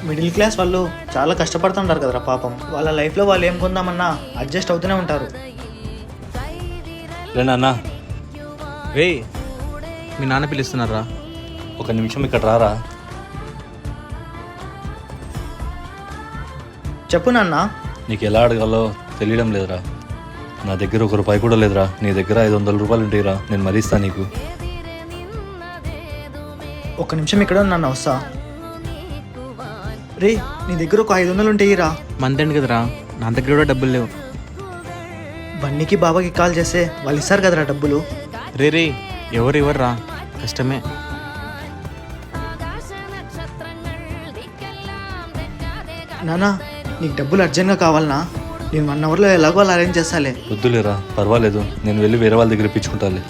Middle class వాళ్ళు చాలా కష్టపడుతుంటారు కదరా పాపం. వాళ్ళ లైఫ్లో వాళ్ళు ఏం కొందామన్నా అడ్జస్ట్ అవుతూనే ఉంటారు. లేనా రే, మీ నాన్న పిలుస్తున్నారా? ఒక నిమిషం ఇక్కడ రారా. చెప్పు నాన్న. నీకు ఎలా అడగాలో తెలియడం లేదురా. నా దగ్గర ₹1 కూడా లేదురా. నీ దగ్గర 500 రూపాయలు ఉంటాయిరా, నేను మరిస్తా నీకు. ఒక్క నిమిషం ఇక్కడ నాన్న, వస్తా. రే, నీ దగ్గర ఒక 500 ఉంటాయిరా. మంత్ ఎండ్ కదరా, నా దగ్గర కూడా డబ్బులు లేవు. బన్నీకి బాబాకి కాల్ చేస్తే వాళ్ళు ఇస్తారు కదరా డబ్బులు. రే, ఎవరు ఇవ్వర్రా, కష్టమే. నానా, నీకు డబ్బులు అర్జెంట్గా కావాలనా? నేను 1 అవర్లో ఎలాగో అలా అరేంజ్ చేస్తాలే. వద్దులేరా, పర్వాలేదు, నేను వెళ్ళి వేరే వాళ్ళ దగ్గర ఇప్పించుకుంటాలే.